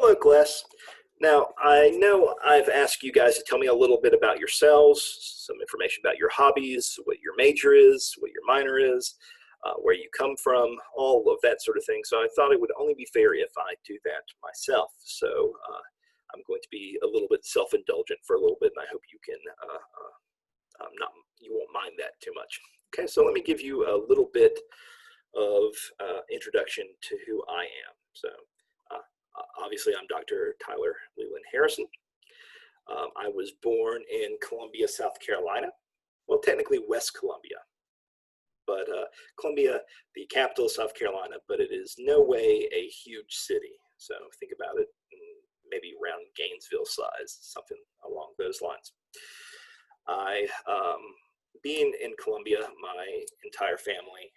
Hello, class. Now, I know I've asked you guys to tell me a little bit about yourselves, some information about your hobbies, what your major is, what your minor is, where you come from, all of that sort of thing. So I thought it would only be fair if I do that myself. So I'm going to be a little bit self-indulgent for a little bit, and I hope you can not, you won't mind that too much. Okay, so let me give you a little bit of introduction to who I am. So obviously, I'm Dr. Tyler Leland Harrison. I was born in Columbia, South Carolina. Well, technically West Columbia, but Columbia, the capital of South Carolina, but it is no way a huge city. So think about it, maybe around Gainesville size, something along those lines. Being in Columbia, my entire family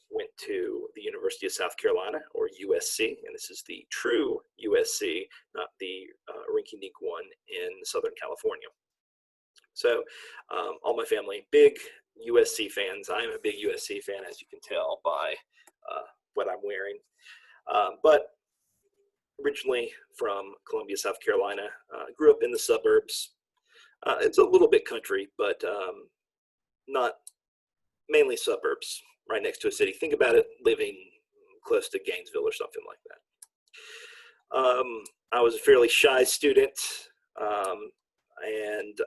went to the University of South Carolina, or USC, and this is the true USC, not the rinky-dink one in Southern California. So all my family, big USC fans. I'm a big USC fan, as you can tell by what I'm wearing. But originally from Columbia, South Carolina, grew up in the suburbs. It's a little bit country, but not mainly suburbs, right next to a city. Think about it living close to Gainesville or something like that. I was a fairly shy student, and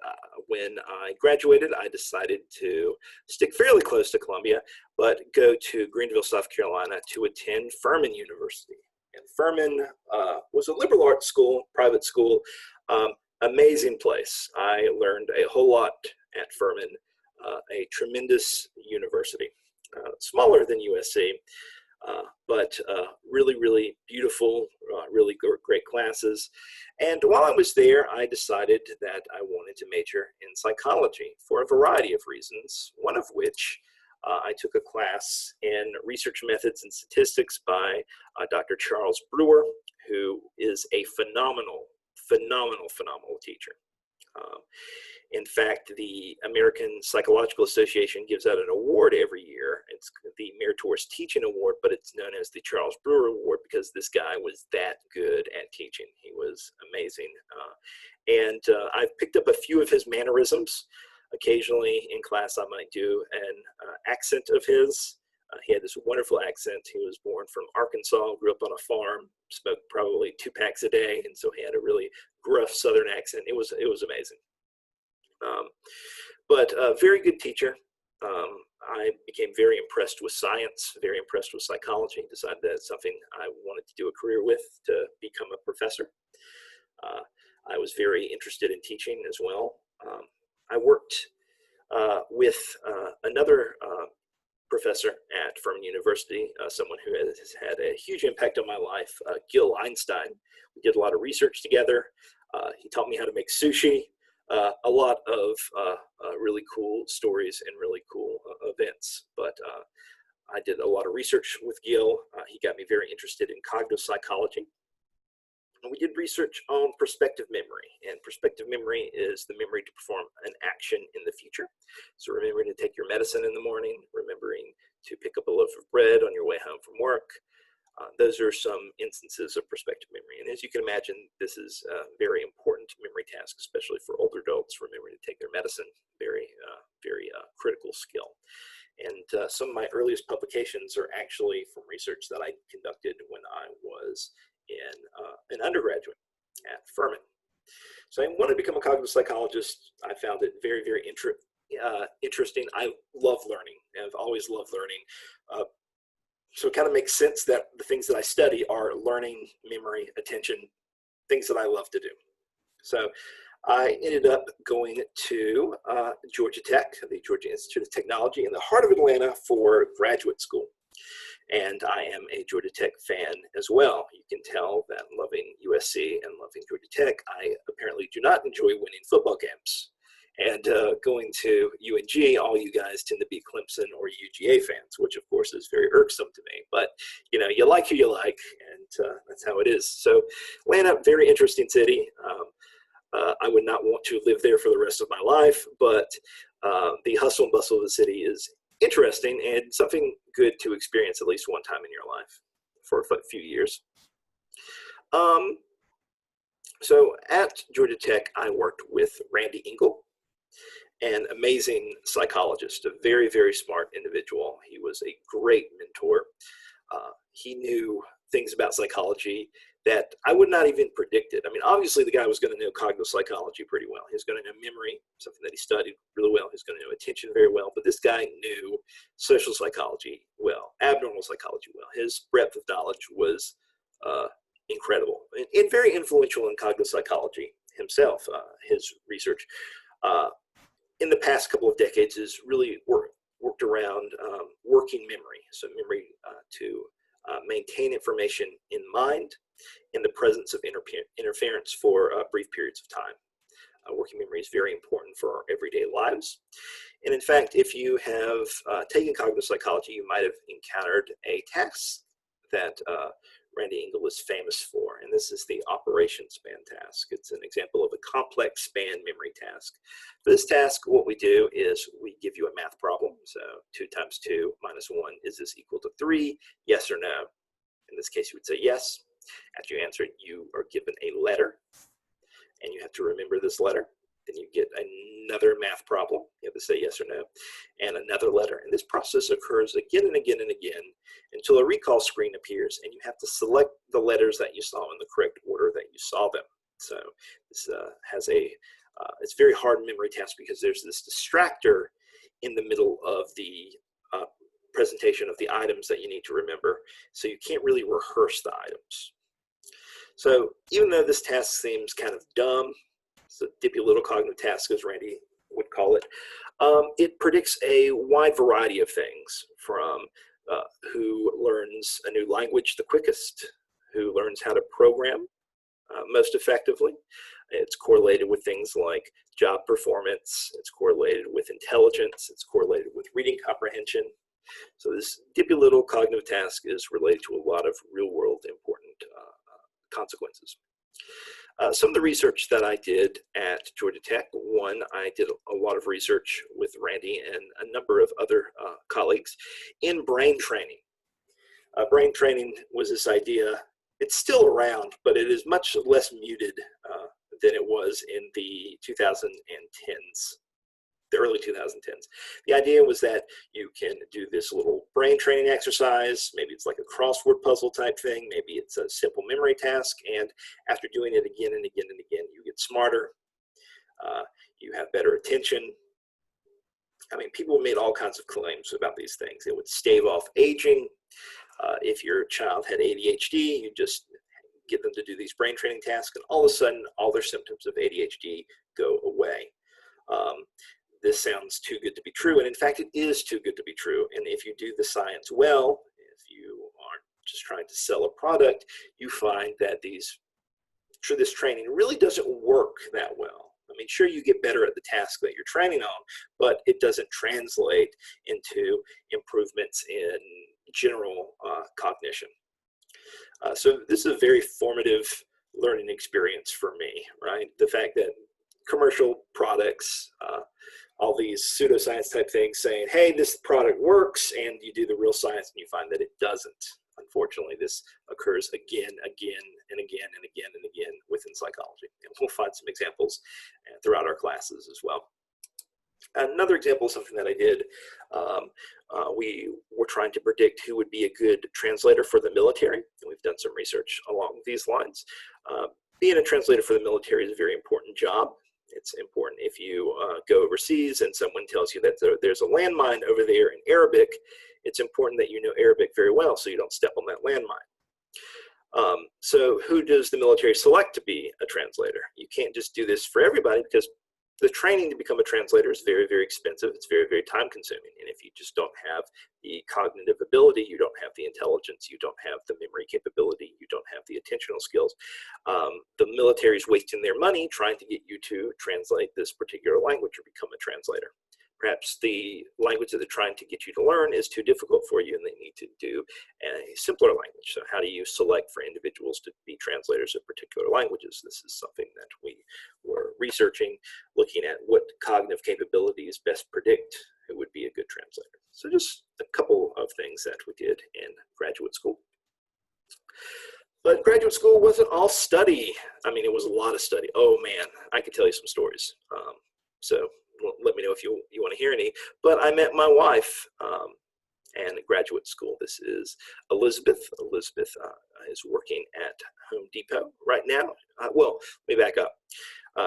when I graduated, I decided to stick fairly close to Columbia, but go to Greenville, South Carolina to attend Furman University. And Furman was a liberal arts school, private school, amazing place. I learned a whole lot at Furman, a tremendous university. Smaller than USC, but really, really beautiful, really great classes. And while I was there, I decided that I wanted to major in psychology for a variety of reasons, one of which I took a class in research methods and statistics by Dr. Charles Brewer, who is a phenomenal teacher. In fact, the American Psychological Association gives out an award every year. It's the Meritorious Teaching Award, but it's known as the Charles Brewer Award because this guy was that good at teaching. He was amazing. And I've picked up a few of his mannerisms. Occasionally in class, I might do an accent of his. He had this wonderful accent. He was born from Arkansas, grew up on a farm, smoked probably 2 packs a day, and so he had a really gruff Southern accent. It was amazing. But a very good teacher. I became very impressed with science, very impressed with psychology, decided that it's something I wanted to do a career with, to become a professor. I was very interested in teaching as well. I worked with another professor at Furman University, someone who has had a huge impact on my life, Gil Einstein. We did a lot of research together. He taught me how to make sushi. A lot of really cool stories and really cool events. But I did a lot of research with Gil. He got me very interested in cognitive psychology. And we did research on perspective memory. And perspective memory is the memory to perform an action in the future. So remembering to take your medicine in the morning, remembering to pick up a loaf of bread on your way home from work. Those are some instances of perspective memory. And as you can imagine, this is a very important memory task, especially for older adults, remembering to take their medicine, very critical skill. And some of my earliest publications are actually from research that I conducted when I was in an undergraduate at Furman. So I wanted to become a cognitive psychologist. I found it very, very interesting. I love learning, and I've always loved learning. So it kind of makes sense that the things that I study are learning, memory, attention, things that I love to do. So I ended up going to Georgia Tech, the Georgia Institute of Technology, in the heart of Atlanta for graduate school. And I am a Georgia Tech fan as well. You can tell that loving USC and loving Georgia Tech, I apparently do not enjoy winning football games. And going to UNG, all you guys tend to be Clemson or UGA fans, which of course is very irksome to me. But you know, you like who you like, and that's how it is. So Atlanta, very interesting city. I would not want to live there for the rest of my life, but the hustle and bustle of the city is interesting and something good to experience at least one time in your life for a few years. So at Georgia Tech, I worked with Randy Engel, an amazing psychologist, a very, very smart individual. He was a great mentor. He knew things about psychology that I would not even predicted. I mean, obviously the guy was going to know cognitive psychology pretty well. He was going to know memory, something that he studied really well. He was going to know attention very well. But this guy knew social psychology well, abnormal psychology well. His breadth of knowledge was incredible and very influential in cognitive psychology himself. His research in the past couple of decades has really worked around working memory. So memory to maintain information in mind in the presence of interference for brief periods of time. Working memory is very important for our everyday lives. And in fact, if you have taken cognitive psychology, you might have encountered a task that Randy Engel is famous for, and this is the operation span task. It's an example of a complex span memory task. For this task, what we do is we give you a math problem. So 2 times 2 minus 1, is this equal to 3? Yes or no? In this case, you would say yes. After you answer it, you are given a letter, and you have to remember this letter. Then you get another math problem. You have to say yes or no, and another letter. And this process occurs again and again and again until a recall screen appears, and you have to select the letters that you saw in the correct order that you saw them. So this has it's a very hard memory task because there's this distractor in the middle of the presentation of the items that you need to remember. So you can't really rehearse the items. So even though this task seems kind of dumb, it's a dippy little cognitive task, as Randy would call it, it predicts a wide variety of things, from who learns a new language the quickest, who learns how to program most effectively. It's correlated with things like job performance. It's correlated with intelligence. It's correlated with reading comprehension. So this dippy little cognitive task is related to a lot of real-world important consequences. Some of the research that I did at Georgia Tech, one, I did a lot of research with Randy and a number of other colleagues in brain training. Brain training was this idea. It's still around, but it is much less muted than it was in the 2010s. The early 2010s. The idea was that you can do this little brain training exercise. Maybe it's like a crossword puzzle type thing. Maybe it's a simple memory task. And after doing it again and again and again, you get smarter. You have better attention. I mean, people made all kinds of claims about these things. It would stave off aging. If your child had ADHD, you just get them to do these brain training tasks, and all of a sudden, all their symptoms of ADHD go away. This sounds too good to be true, and in fact, it is too good to be true. And if you do the science well, if you aren't just trying to sell a product, you find that this training really doesn't work that well. I mean, sure, you get better at the task that you're training on, but it doesn't translate into improvements in general cognition. So this is a very formative learning experience for me, right? The fact that commercial products, all these pseudoscience type things saying, hey, this product works, and you do the real science and you find that it doesn't. Unfortunately, this occurs again and again and again and again within psychology. And we'll find some examples throughout our classes as well. Another example of something that I did, we were trying to predict who would be a good translator for the military. And we've done some research along these lines. Being a translator for the military is a very important job. It's important if you go overseas and someone tells you that there's a landmine over there in Arabic. It's important that you know Arabic very well so you don't step on that landmine. So who does the military select to be a translator? You can't just do this for everybody, because the training to become a translator is very, very expensive. It's very, very time consuming. And if you just don't have the cognitive ability, you don't have the intelligence, you don't have the memory capability, you don't have the attentional skills, the military is wasting their money trying to get you to translate this particular language or become a translator. Perhaps the language that they're trying to get you to learn is too difficult for you and they need to do a simpler language. So how do you select for individuals to be translators of particular languages? This is something that we were researching, looking at what cognitive capabilities best predict who would be a good translator. So just a couple of things that we did in graduate school. But graduate school wasn't all study. I mean, it was a lot of study. Oh man, I could tell you some stories. So let me know if you want to hear any. But I met my wife and graduate school. This is Elizabeth. Elizabeth is working at Home Depot right now. Well, let me back up.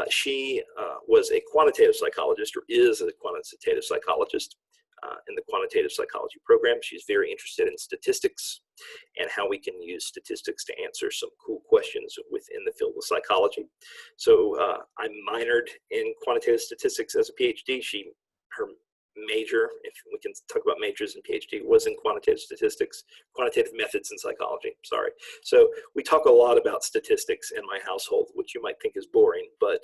She was a quantitative psychologist, or is a quantitative psychologist in the quantitative psychology program. She's very interested in statistics and how we can use statistics to answer some cool questions within the field of psychology. So I minored in quantitative statistics as a PhD. Her major, if we can talk about majors and PhD, was in quantitative statistics, quantitative methods in psychology, sorry. So we talk a lot about statistics in my household, which you might think is boring, but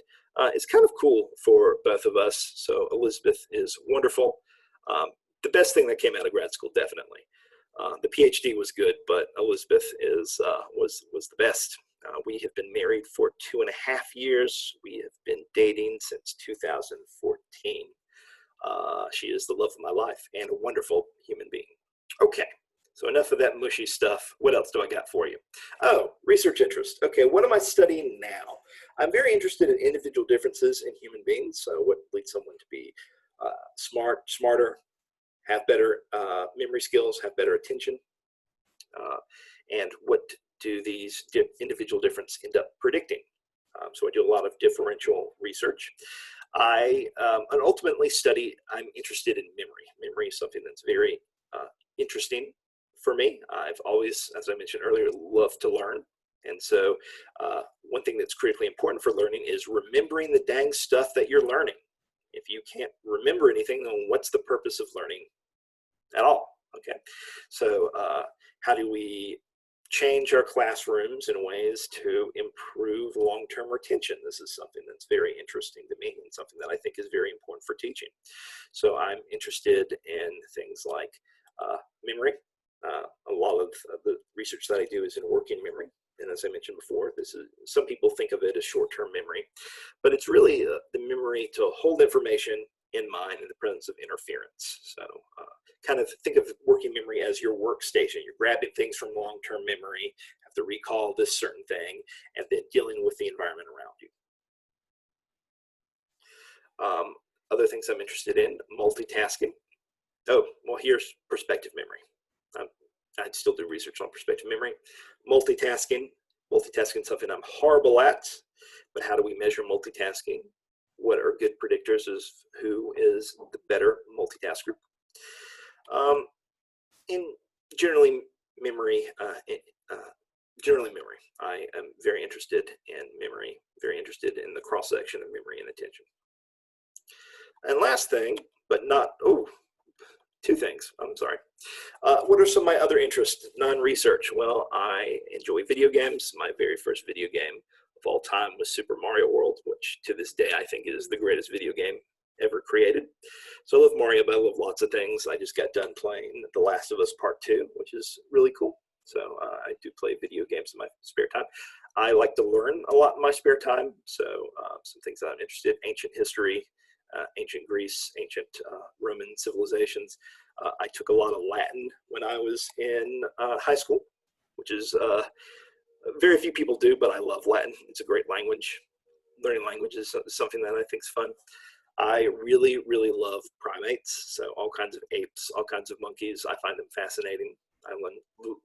it's kind of cool for both of us. So Elizabeth is wonderful. The best thing that came out of grad school, definitely. The PhD was good, but Elizabeth was the best. We have been married for 2.5 years. We have been dating since 2014. She is the love of my life and a wonderful human being. Okay, so enough of that mushy stuff. What else do I got for you? Oh, research interest. Okay, what am I studying now? I'm very interested in individual differences in human beings. So what leads someone to be smarter, have better memory skills, have better attention, and what do these individual differences end up predicting? So I do a lot of differential research. I ultimately I'm interested in memory. Memory is something that's very interesting for me. I've always, as I mentioned earlier, loved to learn. And so one thing that's critically important for learning is remembering the dang stuff that you're learning. If you can't remember anything, then what's the purpose of learning at all? Okay, so how do we change our classrooms in ways to improve long-term retention? This is something that's very interesting to me and something that I think is very important for teaching. So I'm interested in things like memory. A lot of the research that I do is in working memory. And as I mentioned before, some people think of it as short-term memory, but it's really the memory to hold information in mind in the presence of interference. So kind of think of working memory as your workstation. You're grabbing things from long-term memory, have to recall this certain thing, and then dealing with the environment around you. Other things I'm interested in, multitasking. Oh, well, here's perspective memory. I still do research on perspective memory. Multitasking is something I'm horrible at, but how do we measure multitasking? What are good predictors of who is the better multitasker? In generally memory, I am very interested in memory, very interested in the cross-section of memory and attention. And last thing, but not, two things, I'm sorry. What are some of my other interests, non-research? Well, I enjoy video games. My very first video game of all time was Super Mario World, which to this day I think is the greatest video game ever created. So I love Mario, but I love lots of things. I just got done playing The Last of Us Part 2, which is really cool. So I do play video games in my spare time. I like to learn a lot in my spare time. So some things that I'm interested in, ancient history, ancient Greece, ancient Roman civilizations. I took a lot of Latin when I was in high school, which is very few people do, but I love Latin. It's a great language. Learning language is something that I think is fun. I really, really love primates. So all kinds of apes, all kinds of monkeys. I find them fascinating. I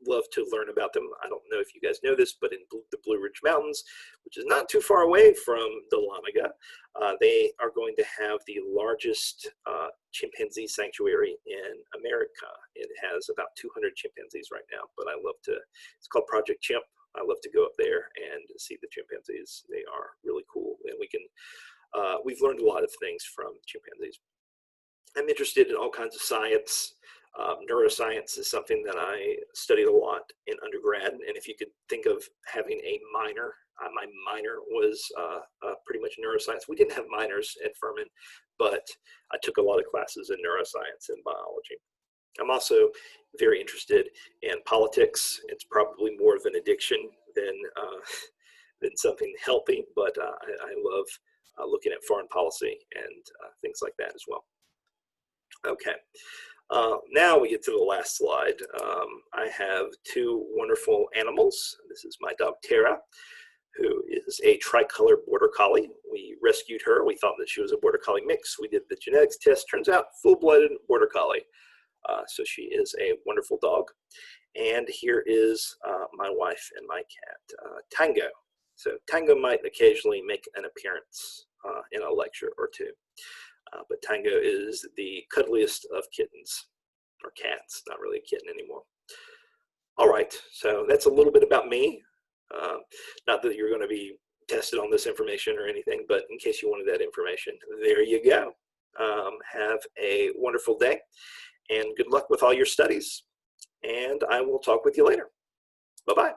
love to learn about them. I don't know if you guys know this, but in the Blue Ridge Mountains, which is not too far away from Dahlonega, they are going to have the largest chimpanzee sanctuary in America. It has about 200 chimpanzees right now, but it's called Project Chimp. I love to go up there and see the chimpanzees. They are really cool, and we've learned a lot of things from chimpanzees. I'm interested in all kinds of science. Neuroscience is something that I studied a lot in undergrad, and if you could think of having a minor, my minor was pretty much neuroscience. We didn't have minors at Furman, but I took a lot of classes in neuroscience and biology. I'm also very interested in politics. It's probably more of an addiction than something healthy, but I love looking at foreign policy and things like that as well. Okay. Now we get to the last slide. I have two wonderful animals. This is my dog Tara, who is a tricolor border collie. We rescued her. We thought that she was a border collie mix. We did the genetics test. Turns out full-blooded border collie. So she is a wonderful dog. And here is my wife and my cat, Tango. So Tango might occasionally make an appearance in a lecture or two. But Tango is the cuddliest of kittens, or cats, not really a kitten anymore. All right, so that's a little bit about me. Not that you're going to be tested on this information or anything, but in case you wanted that information, there you go. Have a wonderful day, and good luck with all your studies. And I will talk with you later. Bye-bye.